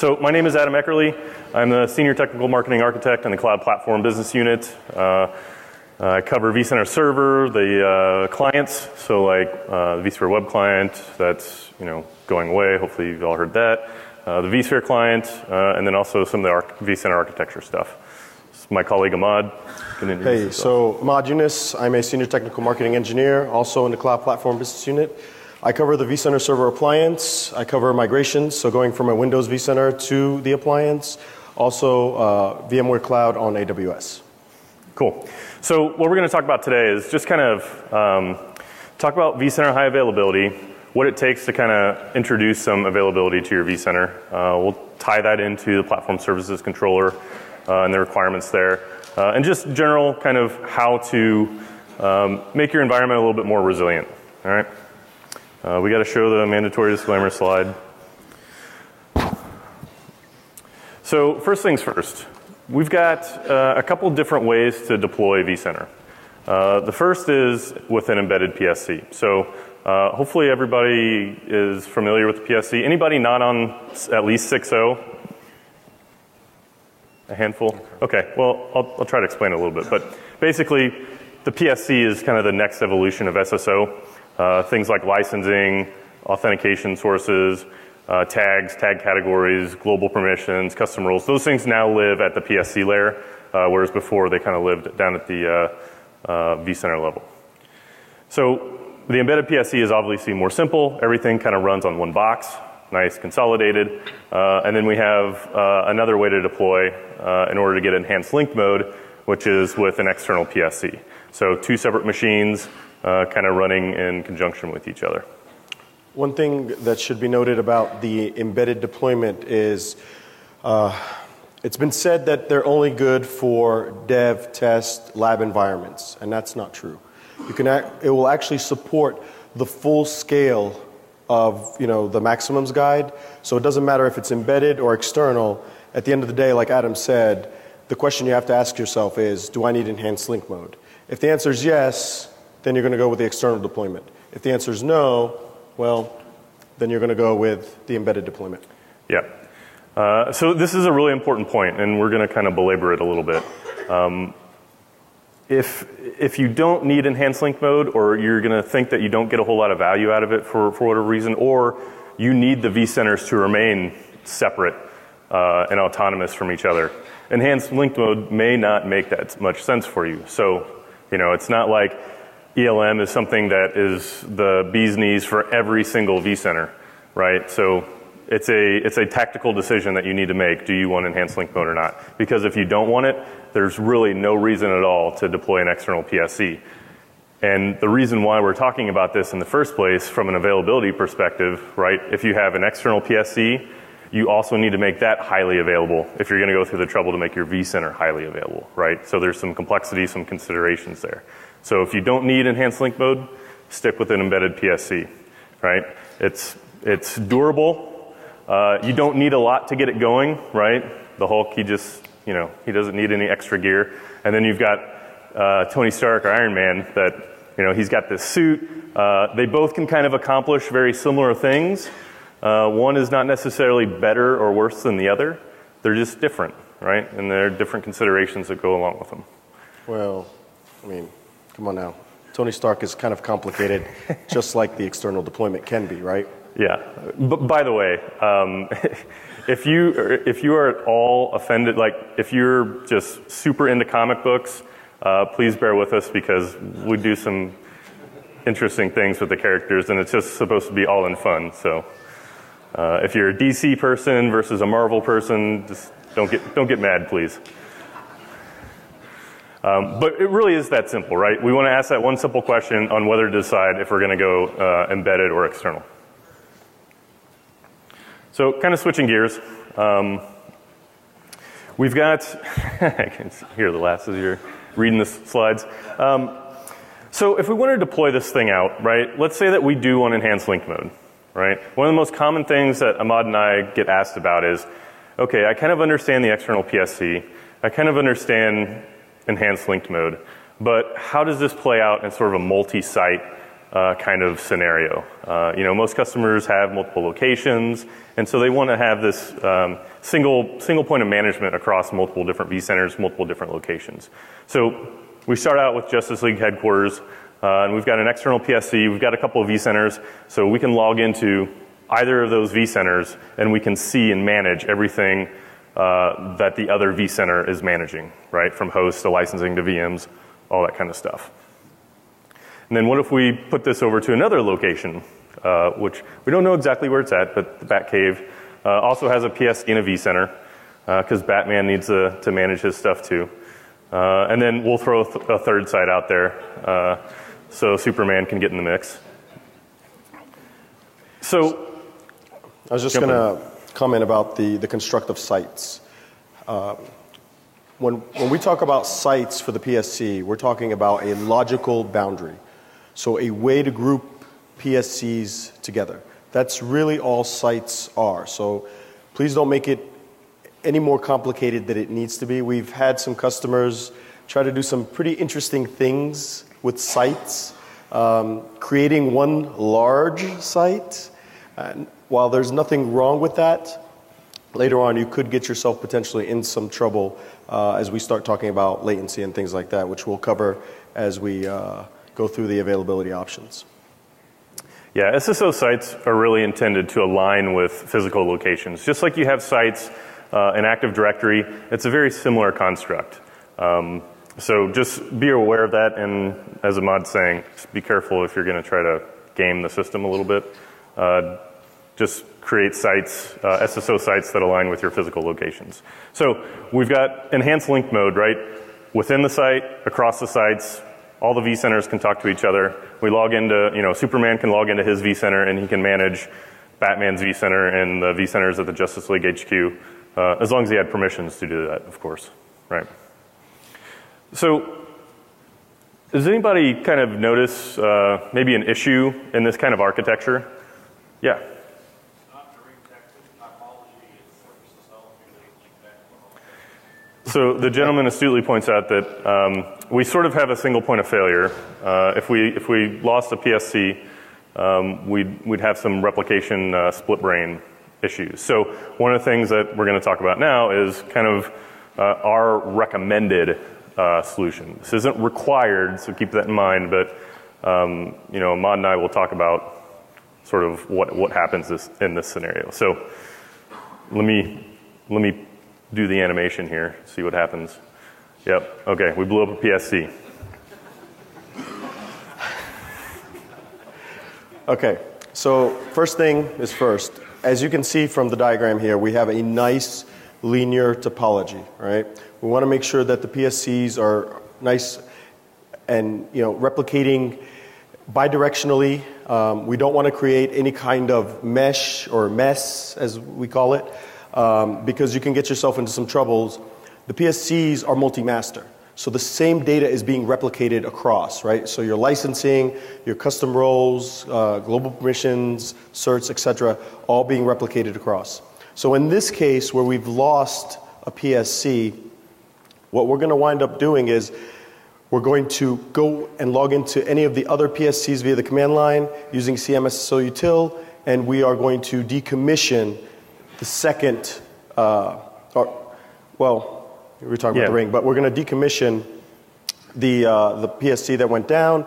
So my name is Adam Eckerly. I'm the Senior Technical Marketing Architect in the Cloud Platform Business Unit. I cover vCenter Server, the clients, so like the vSphere web client that's going away. Hopefully you've all heard that. The vSphere client, and then also some of the vCenter architecture stuff. This is my colleague Ahmad. Hey, so Ahmad Yunus. I'm a Senior Technical Marketing Engineer, also in the Cloud Platform Business Unit. I cover the vCenter Server appliance. I cover migrations, so going from a Windows vCenter to the appliance. Also, VMware Cloud on AWS. Cool. So what we're going to talk about today is just kind of talk about vCenter high availability, what it takes to kind of introduce some availability to your vCenter. We'll tie that into the Platform Services Controller and the requirements there. And just general kind of how to make your environment a little bit more resilient. All right. We got to show the mandatory disclaimer slide. So first things first, we've got a couple different ways to deploy vCenter. The first is with an embedded PSC. So hopefully everybody is familiar with the PSC. Anybody not on at least 6.0? A handful? Okay, well, I'll try to explain it a little bit. But basically, the PSC is kind of the next evolution of SSO. Things like licensing, authentication sources, tags, tag categories, global permissions, custom rules. Those things now live at the PSC layer, whereas before they kind of lived down at the vCenter level. So the embedded PSC is obviously more simple. Everything kind of runs on one box, nice, consolidated. And then we have another way to deploy in order to get enhanced link mode, which is with an external PSC. So two separate machines kind of running in conjunction with each other. One thing that should be noted about the embedded deployment is it's been said that they're only good for dev, test, lab environments, and that's not true. It will actually support the full scale of the maximums guide, so it doesn't matter if it's embedded or external. At the end of the day, like Adam said, the question you have to ask yourself is, do I need enhanced link mode? If the answer is yes, then you're going to go with the external deployment. If the answer is no, well, then you're going to go with the embedded deployment. Yeah. So this is a really important point, and we're going to kind of belabor it a little bit. If you don't need enhanced link mode, or you're going to think that you don't get a whole lot of value out of it for whatever reason, or you need the vCenters to remain separate and autonomous from each other, enhanced link mode may not make that much sense for you. So, it's not like ELM is something that is the bee's knees for every single vCenter, right? So it's a tactical decision that you need to make. Do you want enhanced link mode or not? Because if you don't want it, there's really no reason at all to deploy an external PSC. And the reason why we're talking about this in the first place from an availability perspective, right? If you have an external PSC, you also need to make that highly available if you're going to go through the trouble to make your vCenter highly available, right? So there's some complexity, some considerations there. So if you don't need enhanced link mode, stick with an embedded PSC, right? It's durable. You don't need a lot to get it going, right? The Hulk, he just, he doesn't need any extra gear. And then you've got Tony Stark or Iron Man that, he's got this suit. They both can kind of accomplish very similar things. One is not necessarily better or worse than the other. They're just different, right? And there are different considerations that go along with them. Well, come on now. Tony Stark is kind of complicated, just like the external deployment can be, right? Yeah. But by the way, if you are at all offended, like if you're just super into comic books, please bear with us because we do some interesting things with the characters, and it's just supposed to be all in fun. So if you're a DC person versus a Marvel person, just don't get mad, please. But it really is that simple, right? We want to ask that one simple question on whether to decide if we're going to go embedded or external. So kind of switching gears. We've got, I can hear the laughs as you're reading the slides. So if we want to deploy this thing out, right, let's say that we do want enhanced link mode, right? One of the most common things that Ahmad and I get asked about is, okay, I kind of understand the external PSC. I kind of understand enhanced linked mode, but how does this play out in sort of a multi-site kind of scenario. You know, most customers have multiple locations, and so they want to have this single point of management across multiple different vCenters, multiple different locations. So we start out with Justice League headquarters, and we've got an external PSC, we've got a couple of vCenters, so we can log into either of those vCenters, and we can see and manage everything that the other vCenter is managing, right? From hosts to licensing to VMs, all that kind of stuff. And then what if we put this over to another location, which we don't know exactly where it's at, but the Batcave also has a PSC and a vCenter, because Batman needs to manage his stuff too. And then we'll throw a third site out there so Superman can get in the mix. So I was just going to comment about the construct of sites. When we talk about sites for the PSC, we're talking about a logical boundary. So a way to group PSCs together. That's really all sites are. So please don't make it any more complicated than it needs to be. We've had some customers try to do some pretty interesting things with sites, creating one large site. And while there's nothing wrong with that, later on you could get yourself potentially in some trouble as we start talking about latency and things like that, which we'll cover as we go through the availability options. Yeah, SSO sites are really intended to align with physical locations. Just like you have sites in Active Directory, it's a very similar construct. So just be aware of that, and as Ahmad's saying, just be careful if you're going to try to game the system a little bit. Just create sites, SSO sites that align with your physical locations. So we've got enhanced link mode, right? Within the site, across the sites, all the vCenters can talk to each other. We log into, you know, Superman can log into his vCenter and he can manage Batman's vCenter and the vCenters at the Justice League HQ, as long as he had permissions to do that, of course, right? So does anybody kind of notice maybe an issue in this kind of architecture? Yeah. So the gentleman astutely points out that we sort of have a single point of failure. If we lost a PSC, we'd have some replication split brain issues. So one of the things that we're going to talk about now is kind of our recommended solution. This isn't required, so keep that in mind. But you know, Ahmad and I will talk about sort of what happens in this scenario. So let me do the animation here, see what happens. Yep, okay, we blew up a PSC. Okay, so first thing is first. As you can see from the diagram here, we have a nice linear topology, right? We want to make sure that the PSCs are nice and, you know, replicating bidirectionally. We don't want to create any kind of mesh or mess, as we call it, because you can get yourself into some troubles. The PSCs are multi-master. So the same data is being replicated across, right? So your licensing, your custom roles, global permissions, certs, etc., all being replicated across. So in this case, where we've lost a PSC, what we're going to wind up doing is we're going to go and log into any of the other PSCs via the command line using CMSSO util, and we are going to decommission the second, we were talking about the ring, but we're going to decommission the PSC that went down.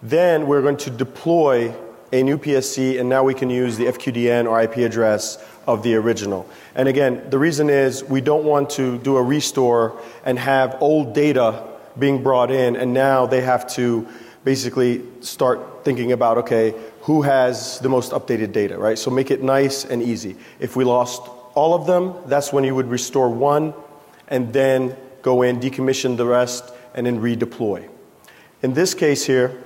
Then we're going to deploy a new PSC, and now we can use the FQDN or IP address of the original. And again, the reason is we don't want to do a restore and have old data being brought in, and now they have to basically start thinking about, okay, who has the most updated data, right? So make it nice and easy. If we lost all of them, that's when you would restore one and then go in, decommission the rest, and then redeploy. In this case here,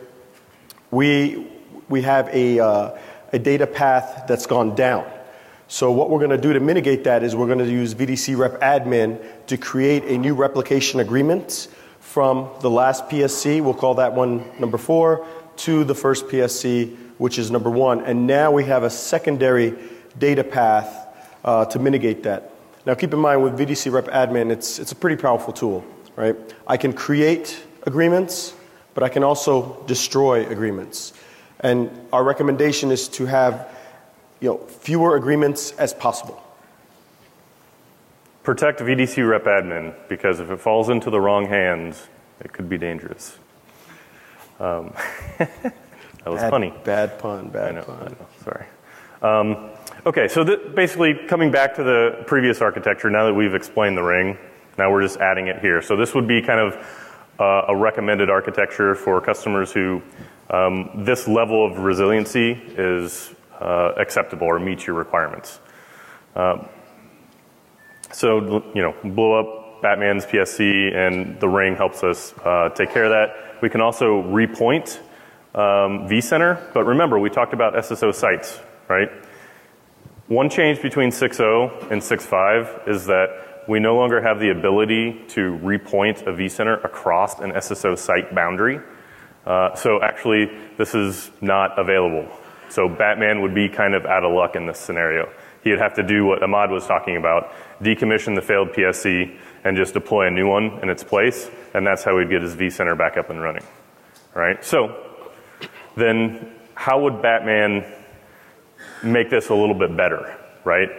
we have a data path that's gone down. So what we're going to do to mitigate that is we're going to use VDC rep admin to create a new replication agreement from the last PSC, we'll call that one number 4, to the first PSC, which is number 1. And now we have a secondary data path to mitigate that. Now keep in mind with VDC rep admin, it's a pretty powerful tool, right? I can create agreements, but I can also destroy agreements. And our recommendation is to have fewer agreements as possible. Protect VDC rep admin, because if it falls into the wrong hands, it could be dangerous. That was funny. Bad pun, I know, sorry. Okay, so basically coming back to the previous architecture, now that we've explained the ring, now we're just adding it here. So this would be kind of a recommended architecture for customers who this level of resiliency is acceptable or meets your requirements. So, blow up Batman's PSC, and the ring helps us take care of that. We can also repoint vCenter, but remember, we talked about SSO sites, right? One change between 6.0 and 6.5 is that we no longer have the ability to repoint a vCenter across an SSO site boundary. So actually, this is not available. So Batman would be kind of out of luck in this scenario. He would have to do what Ahmad was talking about, decommission the failed PSC and just deploy a new one in its place, and that's how he'd get his vCenter back up and running. All right? So then how would Batman make this a little bit better, right?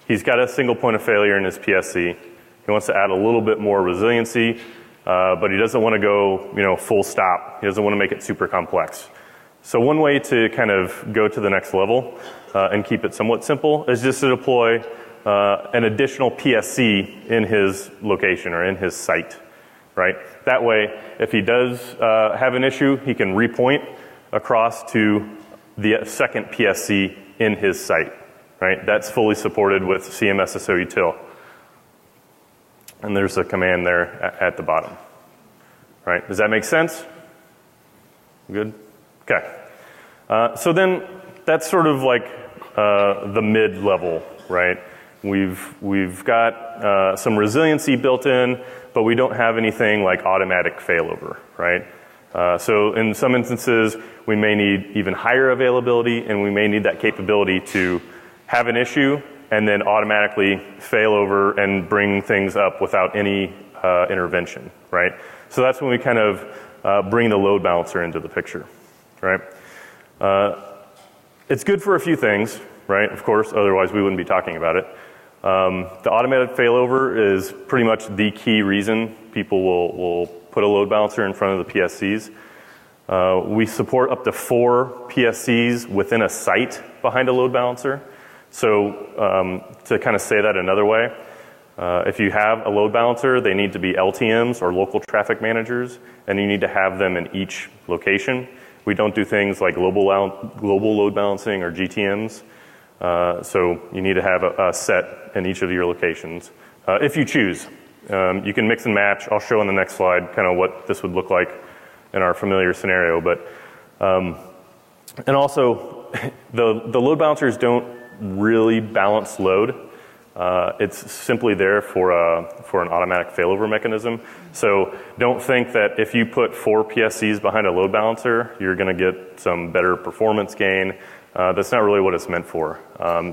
He's got a single point of failure in his PSC. He wants to add a little bit more resiliency, but he doesn't want to go, full stop. He doesn't want to make it super complex. So one way to kind of go to the next level and keep it somewhat simple is just to deploy an additional PSC in his location or in his site, right? That way, if he does have an issue, he can repoint across to the second PSC in his site, right? That's fully supported with CMSSO util. And there's a command there at the bottom, right? Does that make sense? Good? Okay. So then that's sort of like the mid-level, right? We've got some resiliency built in, but we don't have anything like automatic failover, right? So in some instances, we may need even higher availability, and we may need that capability to have an issue and then automatically fail over and bring things up without any intervention, right? So that's when we kind of bring the load balancer into the picture, right? It's good for a few things, right? Of course, otherwise we wouldn't be talking about it. The automated failover is pretty much the key reason people will put a load balancer in front of the PSCs. We support up to 4 PSCs within a site behind a load balancer. So to kind of say that another way, if you have a load balancer, they need to be LTMs or local traffic managers, and you need to have them in each location. We don't do things like global load balancing or GTMs. So you need to have a set in each of your locations. If you choose, you can mix and match. I'll show on the next slide kind of what this would look like in our familiar scenario. But and also, the load balancers don't really balance load. It's simply there for an automatic failover mechanism. So don't think that if you put 4 PSCs behind a load balancer, you're going to get some better performance gain. That's not really what it's meant for.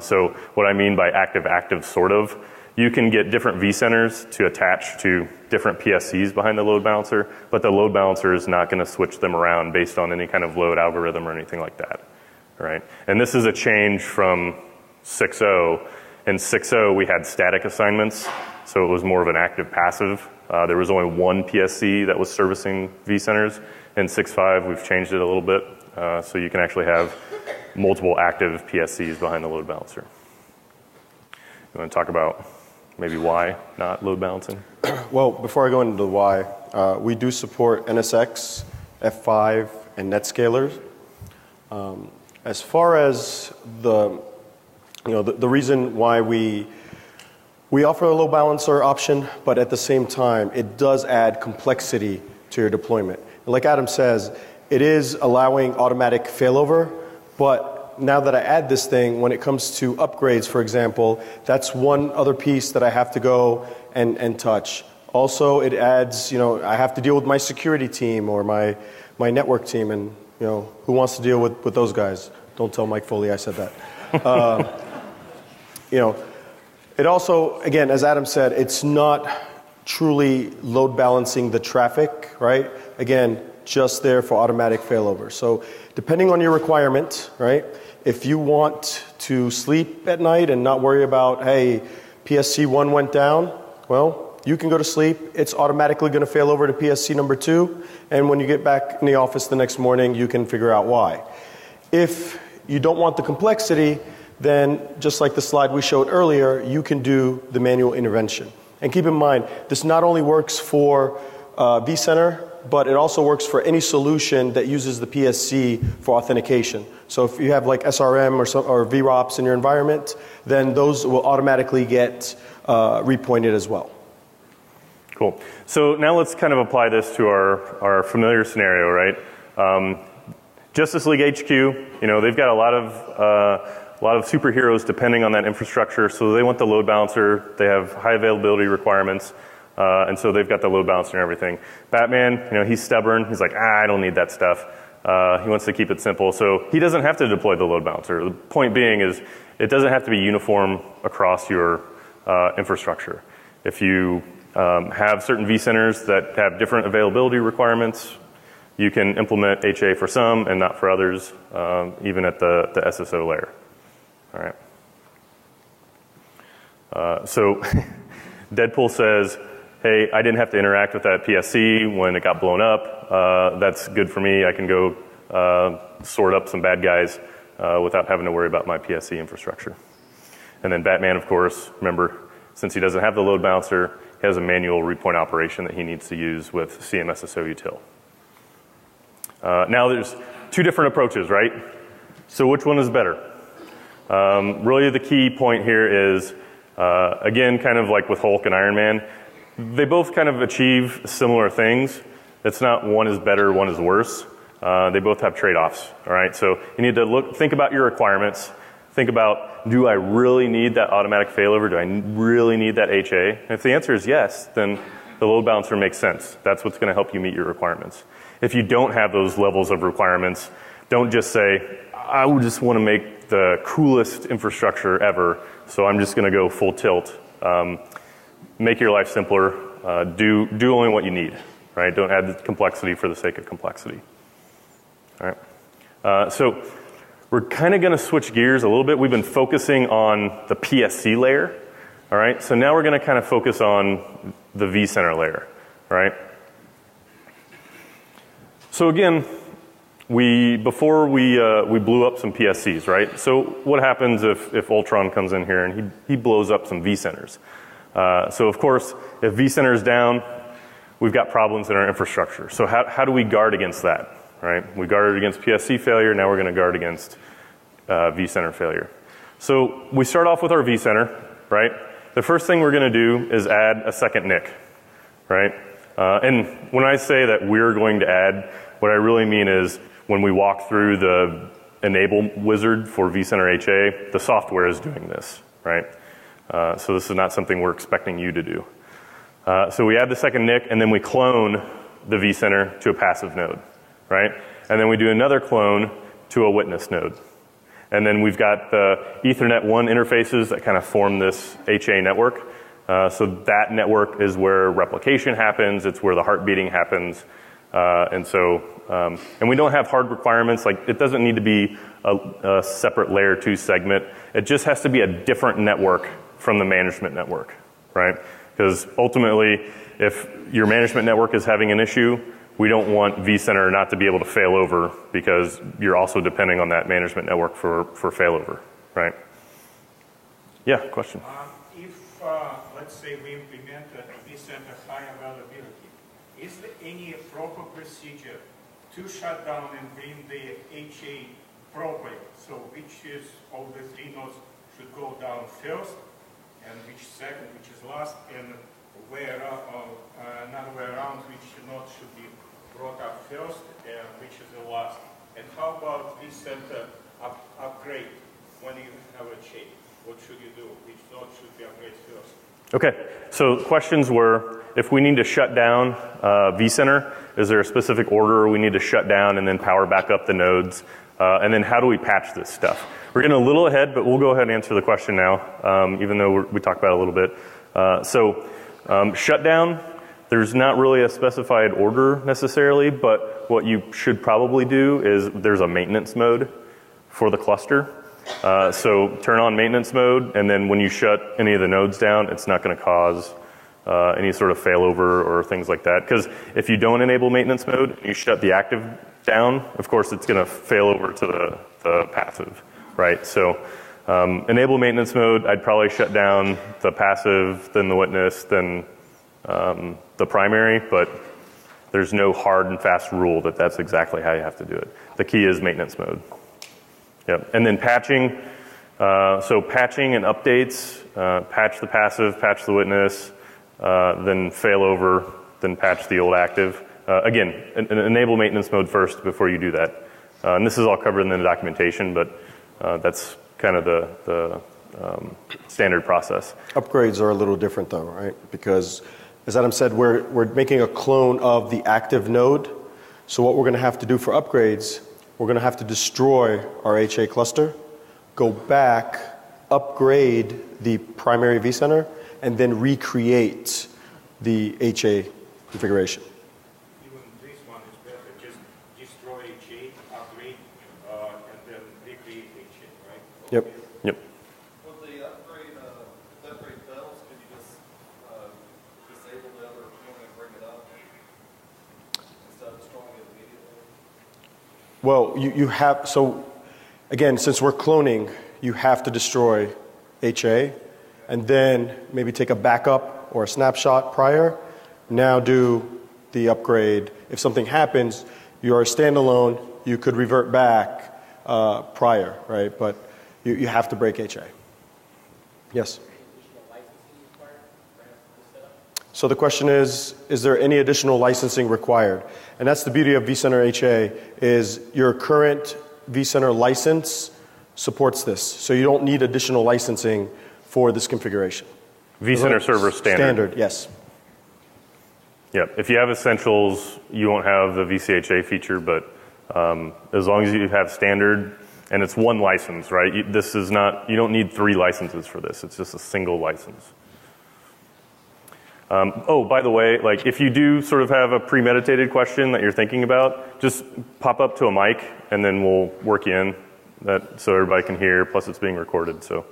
So what I mean by active-active sort of, you can get different vCenters to attach to different PSCs behind the load balancer, but the load balancer is not going to switch them around based on any kind of load algorithm or anything like that. Right? And this is a change from 6.0. In 6.0, we had static assignments, so it was more of an active-passive. There was only one PSC that was servicing vCenters. In 6.5, we've changed it a little bit, so you can actually have multiple active PSCs behind the load balancer. You want to talk about maybe why not load balancing? Well, before I go into the why, we do support NSX, F5, and NetScalers. As far as the reason why we offer a load balancer option, but at the same time, it does add complexity to your deployment. And like Adam says, it is allowing automatic failover, but now that I add this thing, when it comes to upgrades, for example, that's one other piece that I have to go and touch. Also, it adds, I have to deal with my security team or my network team, and who wants to deal with those guys? Don't tell Mike Foley I said that. It also, again, as Adam said, it's not truly load balancing the traffic, right? Again, just there for automatic failover. So depending on your requirement, right, if you want to sleep at night and not worry about, hey, PSC 1 went down, well, you can go to sleep. It's automatically going to fail over to PSC number 2. And when you get back in the office the next morning, you can figure out why. If you don't want the complexity, then just like the slide we showed earlier, you can do the manual intervention. And keep in mind, this not only works for vCenter, but it also works for any solution that uses the PSC for authentication. So if you have like SRM or VROPs in your environment, then those will automatically get repointed as well. Cool. So now let's kind of apply this to our familiar scenario, right? Justice League HQ, you know, they've got a lot of superheroes depending on that infrastructure, so they want the load balancer. They have high availability requirements, and so they've got the load balancer and everything. Batman, you know, he's stubborn. He's like, I don't need that stuff. He wants to keep it simple, so he doesn't have to deploy the load balancer. The point being is it doesn't have to be uniform across your infrastructure. If you have certain vCenters that have different availability requirements, you can implement HA for some and not for others, even at the SSO layer. All right. So Deadpool says, hey, I didn't have to interact with that PSC when it got blown up. That's good for me. I can go sort up some bad guys without having to worry about my PSC infrastructure. And then Batman, of course, remember, since he doesn't have the load balancer, he has a manual repoint operation that he needs to use with CMSSO util. Now there's two different approaches, right? So which one is better? Really the key point here is, again, kind of like with Hulk and Iron Man, they both kind of achieve similar things. It's not one is better, one is worse. They both have trade-offs, all right? So you need to think about your requirements. Think about, do I really need that automatic failover? Do I really need that HA? And if the answer is yes, then the load balancer makes sense. That's what's going to help you meet your requirements. If you don't have those levels of requirements, don't just say, I would just want to make the coolest infrastructure ever, so I'm just going to go full tilt. Make your life simpler. Do only what you need, right? Don't add the complexity for the sake of complexity. All right. So we're kind of going to switch gears a little bit. We've been focusing on the PSC layer. All right. So now we're going to kind of focus on the vCenter layer. All right. So again, before we blew up some PSCs, right? So what happens if Ultron comes in here and he blows up some vCenters? So of course, if vCenter is down, we've got problems in our infrastructure. So how do we guard against that, right? We guarded against PSC failure, now we're going to guard against vCenter failure. So we start off with our vCenter, right? The first thing we're going to do is add a second NIC, right? And when I say that we're going to add, what I really mean is when we walk through the enable wizard for vCenter HA, the software is doing this, right? So this is not something we're expecting you to do. So we add the second NIC, and then we clone the vCenter to a passive node, right? And then we do another clone to a witness node. And then we've got the Ethernet 1 interfaces that kind of form this HA network. So that network is where replication happens. It's where the heart beating happens. And we don't have hard requirements. Like, it doesn't need to be a separate layer 2 segment. It just has to be a different network from the management network, right? Because ultimately, if your management network is having an issue, we don't want vCenter not to be able to fail over because you're also depending on that management network for failover, right? Yeah, question. If, let's say, we implement a vCenter high availability, is there any proper procedure to shut down and bring the HA properly? So which is of the three nodes should go down first, and which second, which is last, and another way around, which node should be brought up first, and which is the last? And how about vCenter upgrade when you have a chain? What should you do? Which node should be upgraded first? Okay, so questions were, if we need to shut down vCenter, is there a specific order we need to shut down and then power back up the nodes? And then how do we patch this stuff? We're getting a little ahead, but we'll go ahead and answer the question now, even though we talked about it a little bit. Shutdown, There's not really a specified order necessarily, but what you should probably do is there's a maintenance mode for the cluster. So turn on maintenance mode, and then when you shut any of the nodes down, it's not going to cause any sort of failover or things like that. Because if you don't enable maintenance mode, and you shut the active down, of course it's going to fail over to the passive, right? So enable maintenance mode, I'd probably shut down the passive, then the witness, then the primary, but there's no hard and fast rule that that's exactly how you have to do it. The key is maintenance mode. Yep. And then patching, so patching and updates, patch the passive, patch the witness, then failover, then patch the old active. Again, enable maintenance mode first before you do that. And this is all covered in the documentation, but that's kind of the standard process. Upgrades are a little different though, right? Because as Adam said, we're making a clone of the active node. So what we're going to have to do for upgrades, we're going to have to destroy our HA cluster, go back, upgrade the primary vCenter, and then recreate the HA configuration. Even this one is better. Just destroy HA, upgrade, and then recreate HA, right? Yep. Yep. With the upgrade, if the upgrade fails, can you just disable the other one and bring it up instead of destroying it immediately? Well, you have, so again, since we're cloning, you have to destroy HA and then maybe take a backup or a snapshot prior. Now do the upgrade. If something happens, you are a standalone, you could revert back prior, right? But you have to break HA. Yes? So the question is there any additional licensing required? And that's the beauty of vCenter HA, is your current vCenter license supports this. So you don't need additional licensing for this configuration. vCenter Server standard. Standard, yes. Yep. If you have Essentials, you won't have the VCHA feature, but as long as you have standard, and it's one license, right? This is not, you don't need 3 licenses for this. It's just a single license. Oh, by the way, like if you do sort of have a premeditated question that you're thinking about, just pop up to a mic and then we'll work you in that so everybody can hear, plus it's being recorded, so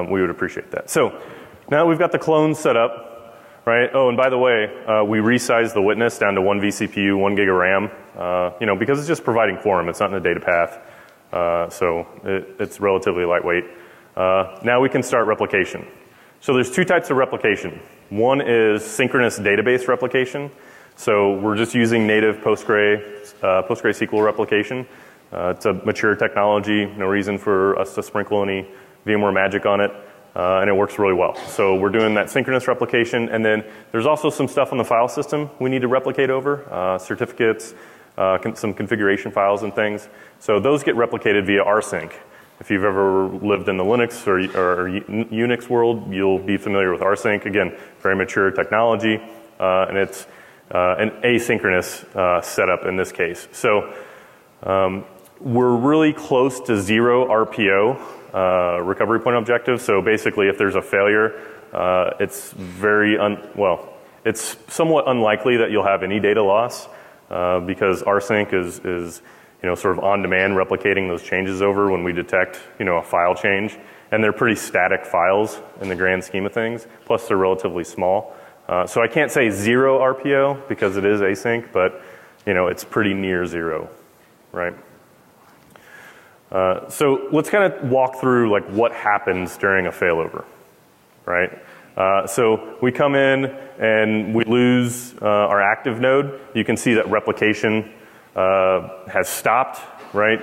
we would appreciate that. So now we've got the clones set up, right? Oh, and by the way, we resized the witness down to 1 vCPU, 1 gig of RAM, you know, because it's just providing quorum, it's not in a data path, so it's relatively lightweight. Now we can start replication. So there's 2 types of replication. One is synchronous database replication. So we're just using native PostgreSQL replication. It's a mature technology, no reason for us to sprinkle any VMware magic on it, and it works really well. So we're doing that synchronous replication, and then there's also some stuff on the file system we need to replicate over, certificates, some configuration files and things. So those get replicated via rsync. If you've ever lived in the Linux or Unix world, you'll be familiar with rsync. Again, very mature technology, and it's an asynchronous setup in this case. So we're really close to 0 RPO recovery point objective. So basically, if there's a failure, it's it's somewhat unlikely that you'll have any data loss because rsync is you know, sort of on-demand replicating those changes over when we detect, you know, a file change. And they're pretty static files in the grand scheme of things, plus they're relatively small. So I can't say 0 RPO because it is async, but, you know, it's pretty near 0, right? So let's kind of walk through, like, what happens during a failover, right? So we come in and we lose our active node. You can see that replication has stopped, right?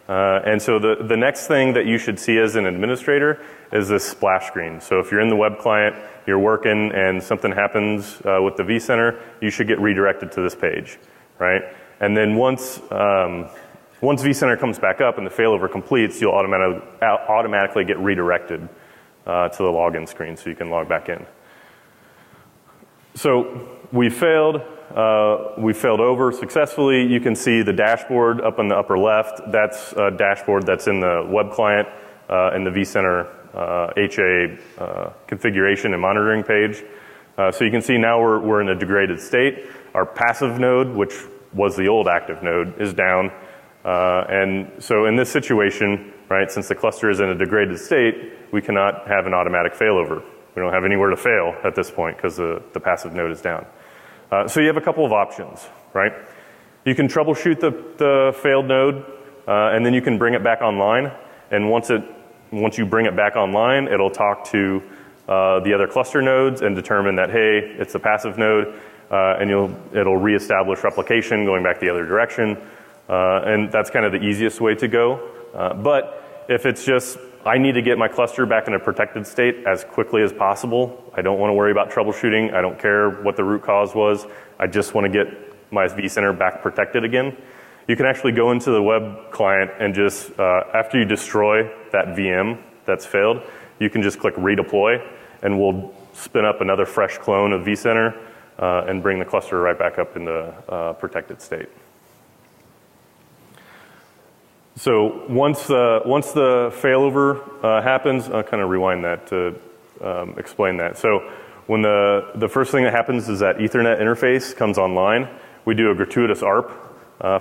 And so the next thing that you should see as an administrator is this splash screen. So if you're in the web client, you're working and something happens with the vCenter, you should get redirected to this page, right? And then once vCenter comes back up and the failover completes, you'll automatically get redirected to the login screen so you can log back in. So we failed over successfully. You can see the dashboard up in the upper left. That's a dashboard that's in the web client in the vCenter HA configuration and monitoring page. So you can see now we're in a degraded state. Our passive node, which was the old active node, is down. And so in this situation, right, since the cluster is in a degraded state, we cannot have an automatic failover. We don't have anywhere to fail at this point because the passive node is down. So you have a couple of options, right? You can troubleshoot the failed node, and then you can bring it back online. And once you bring it back online, it'll talk to the other cluster nodes and determine that, hey, it's a passive node, and it'll reestablish replication going back the other direction. And that's kind of the easiest way to go. But if it's just, I need to get my cluster back in a protected state as quickly as possible. I don't want to worry about troubleshooting. I don't care what the root cause was. I just want to get my vCenter back protected again. You can actually go into the web client and just, after you destroy that VM that's failed, you can just click redeploy, and we'll spin up another fresh clone of vCenter and bring the cluster right back up in the protected state. So once the failover happens, I'll kind of rewind that to explain that. So when the first thing that happens is that Ethernet interface comes online, we do a gratuitous ARP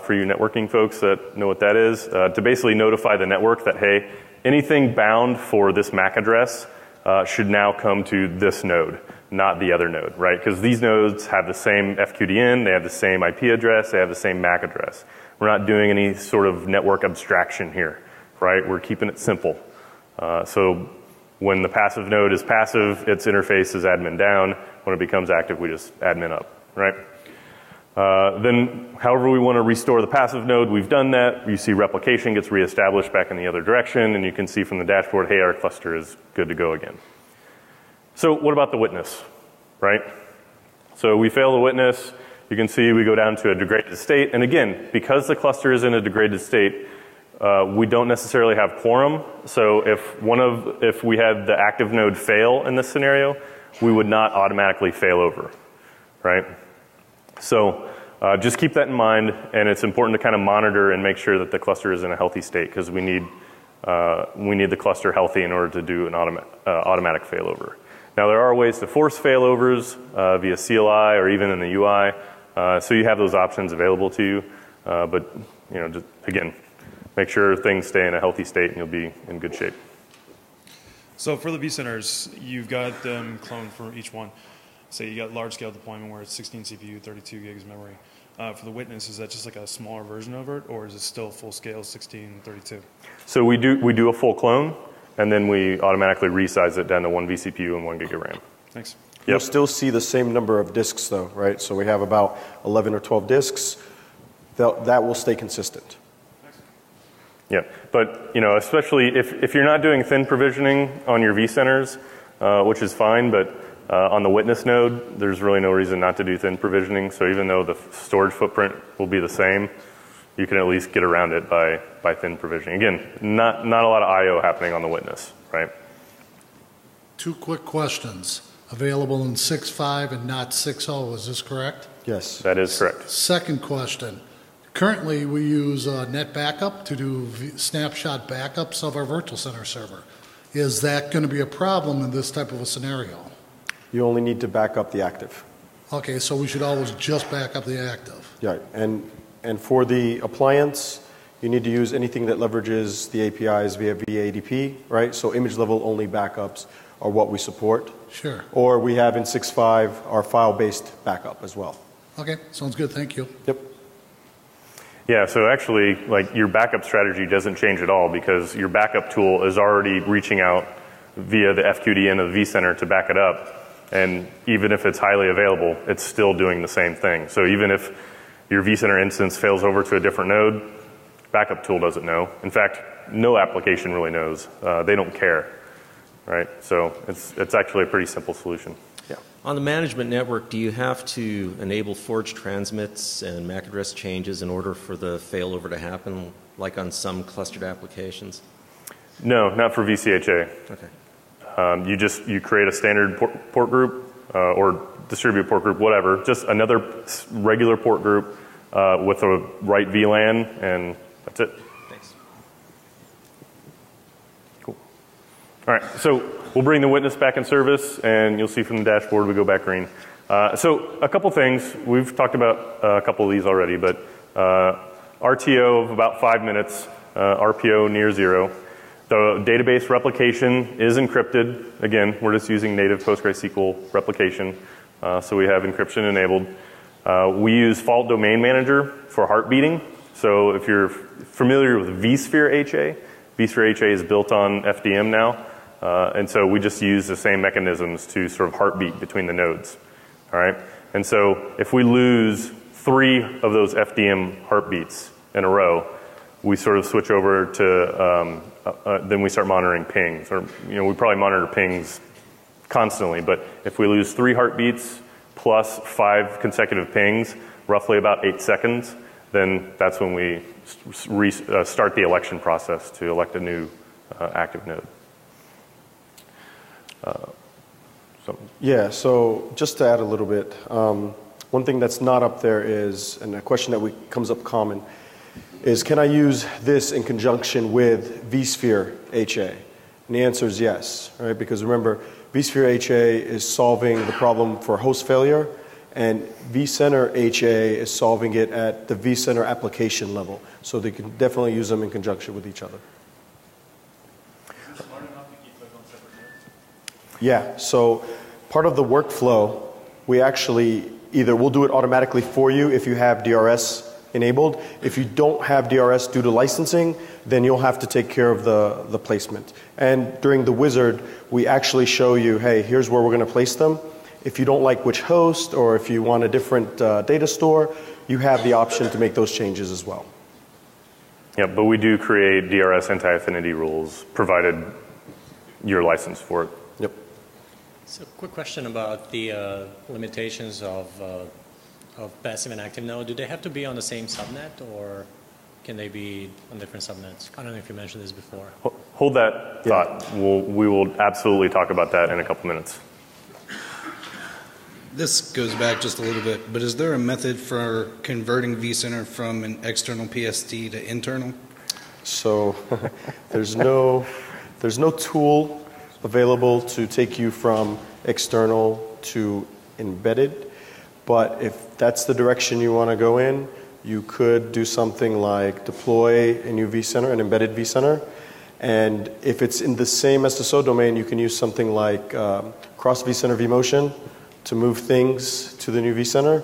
for you networking folks that know what that is, to basically notify the network that, hey, anything bound for this MAC address should now come to this node, not the other node, right? Because these nodes have the same FQDN, they have the same IP address, they have the same MAC address. We're not doing any sort of network abstraction here, right? We're keeping it simple. So when the passive node is passive, its interface is admin down. When it becomes active, we just admin up, right? Then however we want to restore the passive node, we've done that. You see replication gets reestablished back in the other direction, and you can see from the dashboard, hey, our cluster is good to go again. So what about the witness, right? So we fail the witness. You can see we go down to a degraded state. And again, because the cluster is in a degraded state, we don't necessarily have quorum. So if we had the active node fail in this scenario, we would not automatically fail over, right? So just keep that in mind, and it's important to kind of monitor and make sure that the cluster is in a healthy state, because we need the cluster healthy in order to do an automatic failover. Now there are ways to force failovers via CLI or even in the UI, so you have those options available to you. But just again, make sure things stay in a healthy state, and you'll be in good shape. So for the vCenters, you've got them cloned for each one. Say you got large-scale deployment where it's 16 CPU, 32 gigs memory. For the witness, is that just like a smaller version of it, or is it still full-scale 16, 32? So we do a full clone, and then we automatically resize it down to 1 vCPU and 1 gig of RAM. Thanks. Yep. You'll still see the same number of disks though, right? So we have about 11 or 12 disks. That will stay consistent. Yeah, but especially if you're not doing thin provisioning on your vCenters, which is fine, but on the witness node, there's really no reason not to do thin provisioning. So even though the storage footprint will be the same, you can at least get around it by thin provisioning. Again, not a lot of I/O happening on the witness, right? 2 quick questions. Available in 6.5 and not 6.0, is this correct? Yes. That is correct. Second question. Currently, we use Net Backup to do snapshot backups of our virtual center server. Is that going to be a problem in this type of a scenario? You only need to back up the active. Okay, so we should always just back up the active. Yeah, and for the appliance, you need to use anything that leverages the APIs via VADP, right? So image level only backups are what we support. Sure. Or we have in 6.5 our file-based backup as well. Okay, sounds good. Thank you. Yep. Yeah, so actually, like, your backup strategy doesn't change at all, because your backup tool is already reaching out via the FQDN of the vCenter to back it up. And even if it's highly available, it's still doing the same thing. So even if your vCenter instance fails over to a different node, backup tool doesn't know. In fact, no application really knows. They don't care, right? So it's actually a pretty simple solution. Yeah. On the management network, do you have to enable forged transmits and MAC address changes in order for the failover to happen, like on some clustered applications? No, not for VCHA. Okay. You create a standard port group or distributed port group, whatever, just another regular port group with a right VLAN, and that's it. Thanks. Cool. All right, so we'll bring the witness back in service, and you'll see from the dashboard we go back green. So a couple things. We've talked about a couple of these already, but RTO of about 5 minutes, RPO near 0. The database replication is encrypted. Again, we're just using native PostgreSQL replication, so we have encryption enabled. We use Fault Domain Manager for heartbeating. So if you're familiar with vSphere HA, vSphere HA is built on FDM now, and so we just use the same mechanisms to sort of heartbeat between the nodes. All right, and so if we lose 3 of those FDM heartbeats in a row, we sort of switch over to then we start monitoring pings, or we probably monitor pings constantly. But if we lose 3 heartbeats plus 5 consecutive pings, roughly about 8 seconds, then that's when we start the election process to elect a new active node. Yeah, so just to add a little bit, one thing that's not up there is, and a question that comes up common, is can I use this in conjunction with vSphere HA? And the answer is yes, right? Because remember, vSphere HA is solving the problem for host failure, and vCenter HA is solving it at the vCenter application level. So they can definitely use them in conjunction with each other. Yeah, so part of the workflow, we actually we'll do it automatically for you if you have DRS enabled. If you don't have DRS due to licensing, then you'll have to take care of the placement. And during the wizard, we actually show you, hey, here's where we're going to place them. If you don't like which host, or if you want a different data store, you have the option to make those changes as well. Yeah, but we do create DRS anti-affinity rules, provided you're licensed for it. Yep. So, quick question about the limitations of passive and active node. Do they have to be on the same subnet, or can they be on different subnets? I don't know if you mentioned this before. Hold that thought. We will absolutely talk about that in a couple minutes. This goes back just a little bit, but is there a method for converting vCenter from an external PST to internal? So there's no tool available to take you from external to embedded, but if that's the direction you want to go in, you could do something like deploy a new vCenter, an embedded vCenter, and if it's in the same SSO domain, you can use something like cross vCenter vMotion to move things to the new vCenter.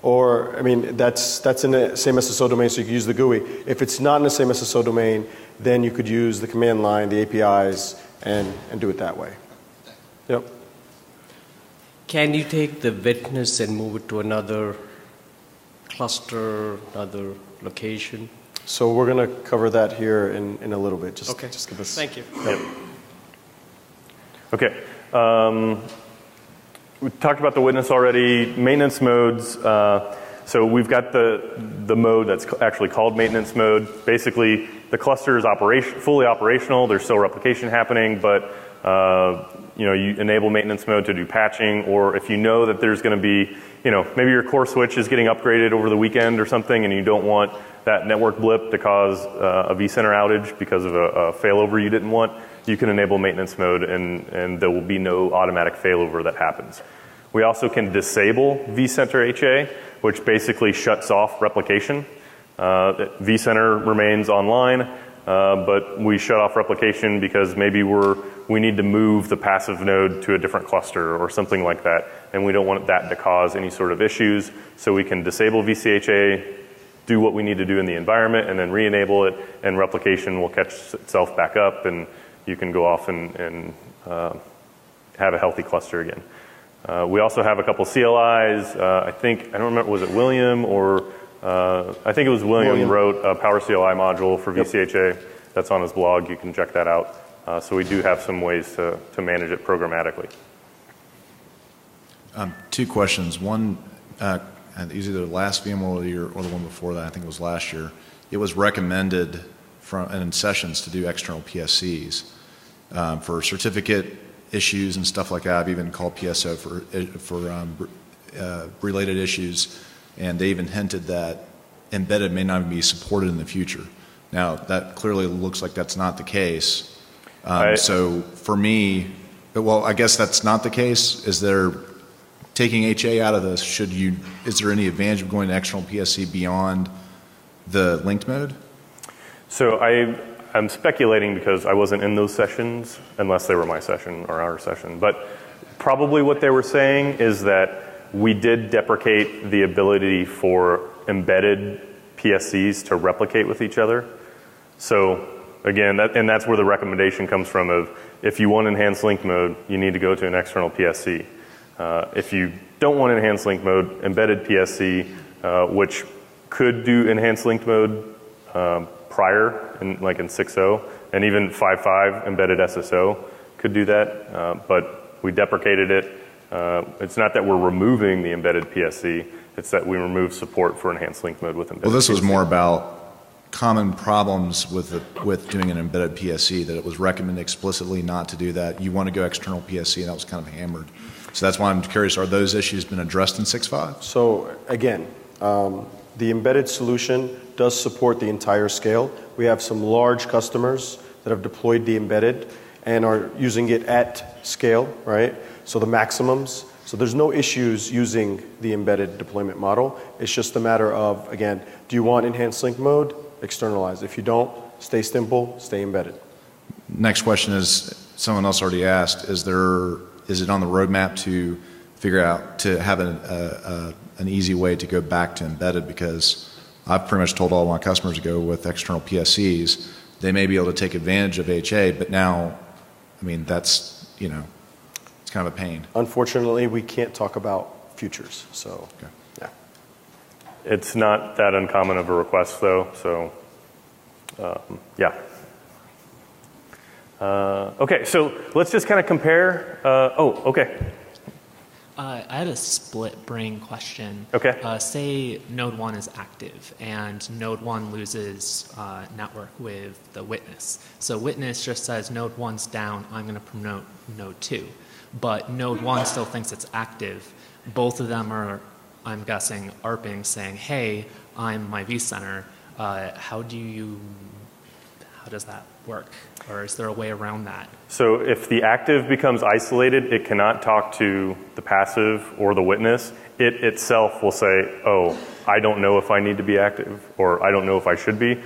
Or, I mean, that's in the same SSO domain, so you can use the GUI. If it's not in the same SSO domain, then you could use the command line, the APIs, and do it that way. Yep. Can you take the witness and move it to another cluster, another location? So we're going to cover that here in a little bit. Okay. Just give us. Thank you. Yep. Okay. We talked about the witness already. Maintenance modes. So we've got the mode that's actually called maintenance mode. Basically, the cluster is fully operational. There's still replication happening, but you enable maintenance mode to do patching, or if you know that there's going to be, maybe your core switch is getting upgraded over the weekend or something, and you don't want that network blip to cause a vCenter outage because of a failover you didn't want, you can enable maintenance mode, and there will be no automatic failover that happens. We also can disable vCenter HA, which basically shuts off replication. vCenter remains online, but we shut off replication because maybe we need to move the passive node to a different cluster or something like that, and we don't want that to cause any sort of issues. So we can disable VCHA, do what we need to do in the environment, and then re-enable it, and replication will catch itself back up, and you can go off and have a healthy cluster again. We also have a couple CLIs. I don't remember, was it William or I think it was William wrote a Power CLI module for VCHA. That's on his blog. You can check that out. So we do have some ways to manage it programmatically. 2 questions. One, either the last VMworld year or the one before that, I think it was last year, it was recommended in sessions to do external PSCs for certificate issues and stuff like that. I've even called PSO for related issues, and they even hinted that embedded may not be supported in the future. Now, that clearly looks like that's not the case. So for me, But well, I guess that's not the case. Is there, taking HA out of this, is there any advantage of going to external PSC beyond the linked mode? So I'm speculating because I wasn't in those sessions, unless they were my session or our session. But probably what they were saying is that we did deprecate the ability for embedded PSCs to replicate with each other. So again, that's where the recommendation comes from of if you want enhanced link mode, you need to go to an external PSC. If you don't want enhanced link mode, embedded PSC, which could do enhanced link mode prior, like in 6.0, and even 5.5 embedded SSO could do that, but we deprecated it. It's not that we're removing the embedded PSC, it's that we remove support for enhanced link mode with embedded Well, this was PSC. more about common problems with doing an embedded PSC, that it was recommended explicitly not to do that. You want to go external PSC, and that was kind of hammered. So that's why I'm curious, are those issues been addressed in 6.5? So again, the embedded solution does support the entire scale. We have some large customers that have deployed the embedded and are using it at scale, right? So the maximums. So there's no issues using the embedded deployment model. It's just a matter of, again, do you want enhanced link mode? Externalize. If you don't, stay simple, stay embedded. Next question is, someone else already asked, is it on the roadmap to figure out, to have an easy way to go back to embedded? Because I've pretty much told all my customers to go with external PSCs. They may be able to take advantage of HA, but now, I mean, that's, it's kind of a pain. Unfortunately, we can't talk about futures, so Okay. yeah. It's not that uncommon of a request, though, so yeah. Okay, so let's just kind of compare. Okay. I had a split brain question. Okay. Say node 1 is active and node 1 loses network with the witness. So witness just says node 1's down, I'm going to promote node 2. But node 1 still thinks it's active. Both of them are, I'm guessing, ARPing saying, hey, I'm my vCenter. How does that work? Or is there a way around that? So if the active becomes isolated, it cannot talk to the passive or the witness. It itself will say, oh, I don't know if I need to be active, or I don't know if I should be.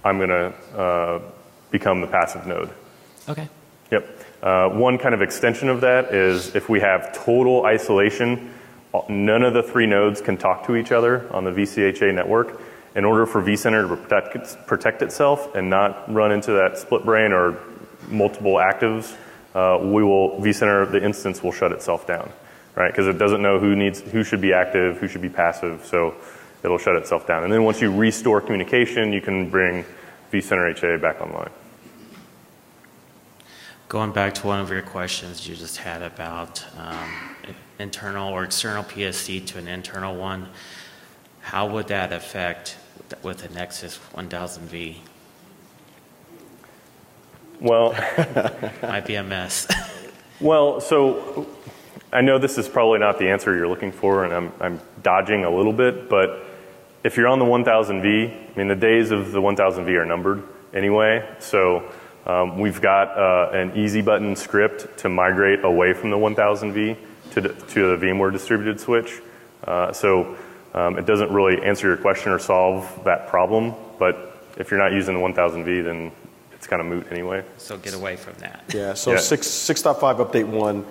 I'm going to become the passive node. Okay. Yep. One kind of extension of that is if we have total isolation, none of the three nodes can talk to each other on the VCHA network. In order for vCenter to protect itself and not run into that split brain or multiple actives, vCenter, the instance will shut itself down, right? Because it doesn't know who should be active, who should be passive, so it'll shut itself down. And then once you restore communication, you can bring vCenter HA back online. Going back to one of your questions you just had about internal or external PSC to an internal one, how would that affect with the Nexus 1000V? Well, might be a mess. Well, so I know this is probably not the answer you're looking for, and I'm dodging a little bit, but if you're on the 1000V, I mean, the days of the 1000V are numbered anyway, so we've got an easy button script to migrate away from the 1000V to the VMware distributed switch. It doesn't really answer your question or solve that problem, but if you're not using the 1000V, then it's kind of moot anyway. So get away from that. Yeah, so 6.5 Update 1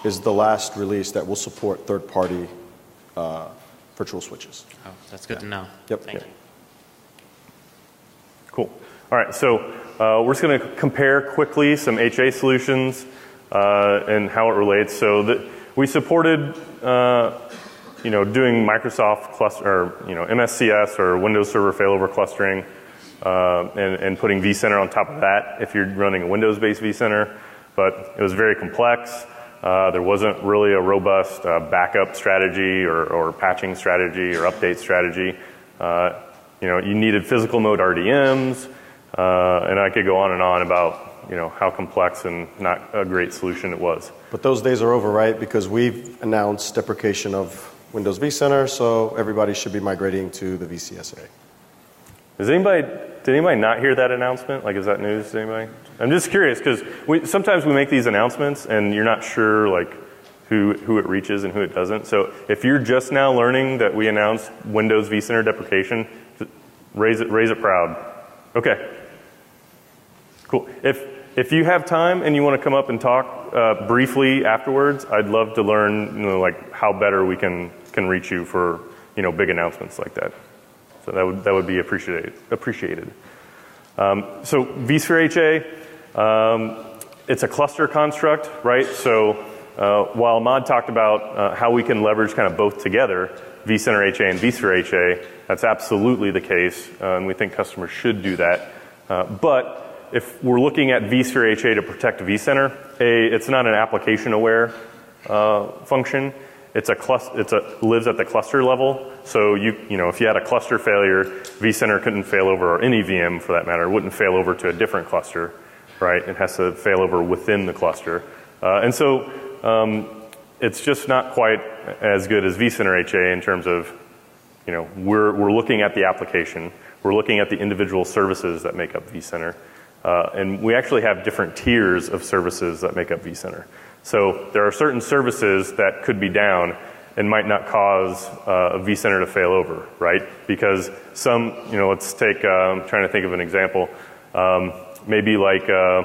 is the last release that will support third-party virtual switches. Oh, that's good to know. Yep. Thank you. Cool. All right, so we're just going to compare quickly some HA solutions and how it relates. So we supported doing Microsoft cluster, or MSCS or Windows Server failover clustering, and putting vCenter on top of that if you're running a Windows-based vCenter. But it was very complex. There wasn't really a robust backup strategy or patching strategy or update strategy. You needed physical mode RDMs, and I could go on and on about how complex and not a great solution it was. But those days are over, right? Because we've announced deprecation of Windows vCenter, so everybody should be migrating to the VCSA. Did anybody not hear that announcement? Like, is that news to anybody? I'm just curious because sometimes we make these announcements and you're not sure like who it reaches and who it doesn't. So if you're just now learning that we announced Windows vCenter deprecation, raise it proud. Okay. Cool. If you have time and you want to come up and talk briefly afterwards, I'd love to learn, like how better we can reach you for, big announcements like that. So that would be appreciated. So vSphere HA, it's a cluster construct, right? So while Ahmad talked about how we can leverage kind of both together, vCenter HA and vSphere HA, that's absolutely the case, and we think customers should do that. But if we're looking at vSphere HA to protect vCenter, it's not an application-aware function. It lives at the cluster level. So if you had a cluster failure, vCenter couldn't fail over, or any VM for that matter, it wouldn't fail over to a different cluster, right? It has to fail over within the cluster. And so it's just not quite as good as vCenter HA in terms of, we're looking at the application. We're looking at the individual services that make up vCenter. And we actually have different tiers of services that make up vCenter. So there are certain services that could be down and might not cause a vCenter to fail over, right? Because some, let's take, I'm trying to think of an example. Maybe like, I